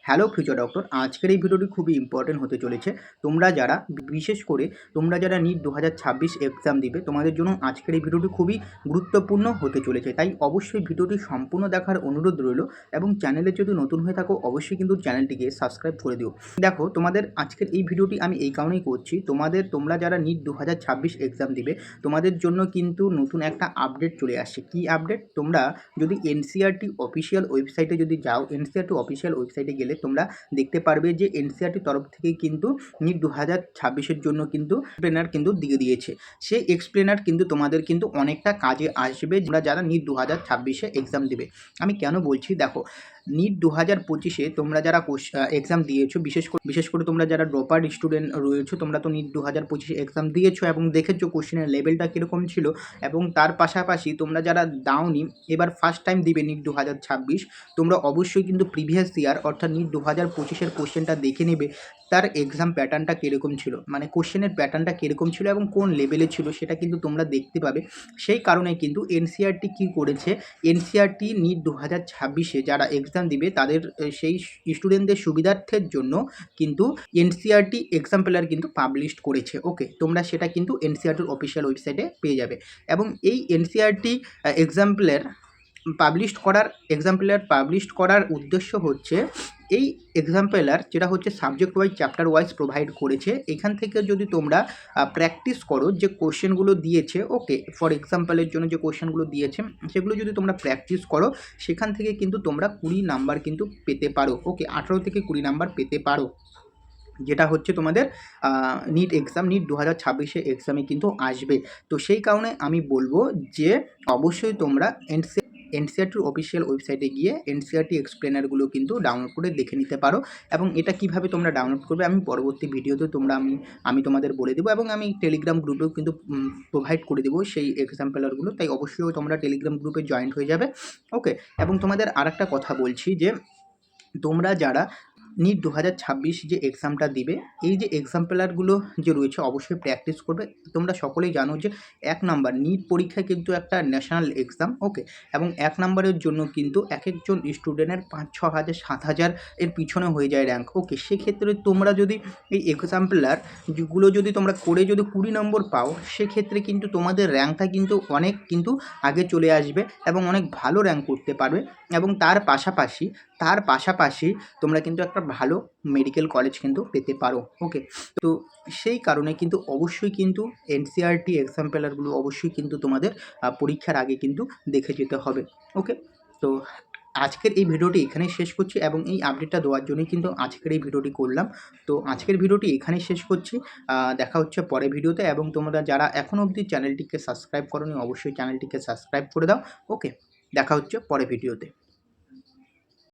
Hello future doctor, আজকের এই ভিডিওটি খুবই ইম্পর্টেন্ট হতে চলেছে। তোমরা যারা বিশেষ করে তোমরা যারা নিট 2026 এক্সাম দিবে, তোমাদের জন্য আজকের এই ভিডিওটি খুবই গুরুত্বপূর্ণ হতে চলেছে। তাই অবশ্যই ভিডিওটি সম্পূর্ণ দেখার অনুরোধ রইল এবং চ্যানেলে যদি নতুন হয়ে থাকো অবশ্যই কিন্তু চ্যানেলটিকে সাবস্ক্রাইব করে দিও। দেখো, তোমাদের আজকের এই ভিডিওটি আমি এই কারণেই করছি, তোমরা যারা নিট 2026 এক্সাম দিবে তোমাদের জন্য কিন্তু নতুন একটা আপডেট চলে আসছে। কি আপডেট? তোমরা যদি এনসিইআরটি অফিসিয়াল ওয়েবসাইটে যদি যাও, এনসিইআরটি অফিসিয়াল ওয়েবসাইটে গেলে তোমরা দেখতে পারবে যে এনসিইআরটির তরফ থেকে কিন্তু নিট 2026-এর জন্য কিন্তু এক্সপ্লেনার কিন্তু দিয়ে দিয়েছে। সেই এক্সপ্লেনার কিন্তু তোমাদের কিন্তু অনেকটা কাজে আসবে তোমরা যারা নিট 2026-এ এক্সাম দেবে। আমি কেন বলছি, দেখো, নিট 2025-এ তোমরা যারা এক্সাম দিয়েছো, বিশেষ করে তোমরা যারা ড্রপার স্টুডেন্ট রয়েছো, তোমরা তো নিট 2025-এ এক্সাম দিয়েছো এবং দেখেছো কোশ্চেনের লেভেলটা কীরকম ছিল। এবং তার পাশাপাশি তোমরা যারা দাওনি, এবার ফার্স্ট টাইম দিবে নিট 2026, তোমরা অবশ্যই কিন্তু প্রিভিয়াস ইয়ার অর্থাৎ নিট 2025-এর কোশ্চেনটা দেখে নেবে, তার এক্সাম প্যাটার্নটা কীরকম ছিল, মানে কোশ্চেনের প্যাটার্নটা কীরকম ছিল এবং কোন লেভেলে ছিল সেটা কিন্তু তোমরা দেখতে পাবে। সেই কারণে কিন্তু এনসিইআরটি কী করেছে, এনসিইআরটি নিট 2026-এ যারা এক্সাম দিবে তাদের সেই স্টুডেন্টদের সুবিধার্থের জন্য কিন্তু এনসিইআরটি এক্সাম্পলার কিন্তু পাবলিশ করেছে। ওকে, তোমরা সেটা কিন্তু এনসিইআরটির অফিসিয়াল ওয়েবসাইটে পেয়ে যাবে। এবং এই এনসিইআরটি এক্সাম্পলার পাবলিশ করার উদ্দেশ্য হচ্ছে, এই এক্সাম্পলার যেটা হচ্ছে subject wise chapter wise provide করেছে। এখান থেকে যদি তোমরা প্র্যাকটিস করো যে কোশ্চেনগুলো দিয়েছে, ওকে, ফর এক্সাম্পলের জন্য যে কোশ্চেনগুলো দিয়েছে সেগুলো যদি তোমরা প্র্যাকটিস করো, সেখান থেকে কিন্তু তোমরা 20 নাম্বার কিন্তু পেতে পারো। ওকে, 18 থেকে 20 নাম্বার পেতে পারো, যেটা হচ্ছে তোমাদের নিট 2026-এ এক্সামে কিন্তু আসবে। তো সেই কারণে আমি বলবো যে অবশ্যই তোমরা এনসিইআরটির অফিসিয়াল ওয়েবসাইটে গিয়ে এনসিইআরটি এক্সপ্লেনারগুলো কিন্তু ডাউনলোড করে দেখে নিতে পারো। এবং এটা কিভাবে তোমরা ডাউনলোড করবে আমি পরবর্তী ভিডিওতে আমি তোমাদের বলে দেবো, এবং আমি টেলিগ্রাম গ্রুপেও কিন্তু প্রোভাইড করে দেবো সেই এক্সাম্পলারগুলো। তাই অবশ্যই তোমরা টেলিগ্রাম গ্রুপে জয়েন্ট হয়ে যাবে। ওকে, এবং তোমাদের আরেকটা কথা বলছি যে তোমরা যারা নিট 2026 যে এক্সামটা দিবে, এই যে এক্সাম্পলারগুলো যে রয়েছে অবশ্যই প্র্যাকটিস করবে। তোমরা সকলেই জানো যে 1 নাম্বার নিট পরীক্ষা কিন্তু একটা ন্যাশনাল এক্সাম। ওকে, এবং 1 নাম্বারের জন্য কিন্তু এক একজন স্টুডেন্টের 5-6 হাজার 7 হাজার এর পিছনে হয়ে যায় র্যাঙ্ক। ওকে, সেক্ষেত্রে তোমরা যদি এই এক্সাম্পলারগুলো যদি তোমরা করে যদি 20 নম্বর পাও, সেক্ষেত্রে কিন্তু তোমাদের র্যাঙ্কটা কিন্তু অনেক কিন্তু আগে চলে আসবে এবং অনেক ভালো র্যাঙ্ক করতে পারবে। এবং তার পাশাপাশি তোমরা কিন্তু একটা ভালো মেডিকেল কলেজ কিন্তু পেতে পারো। ওকে, তো সেই কারণে কিন্তু অবশ্যই কিন্তু এনসিইআরটি এক্সাম্পলারগুলো অবশ্যই কিন্তু তোমাদের পরীক্ষার আগে কিন্তু দেখে যেতে হবে। ওকে, তো আজকের এই ভিডিওটি এখানেই শেষ করছি এবং এই আপডেটটা দেওয়ার জন্যই কিন্তু আজকের এই ভিডিওটি করলাম। তো আজকের ভিডিওটি এখানেই শেষ করছি, দেখা হচ্ছে পরের ভিডিওতে। এবং তোমরা যারা এখনও অবধি চ্যানেলটিকে সাবস্ক্রাইব করোনি অবশ্যই চ্যানেলটিকে সাবস্ক্রাইব করে দাও। ওকে, দেখা হচ্ছে পরের ভিডিওতে।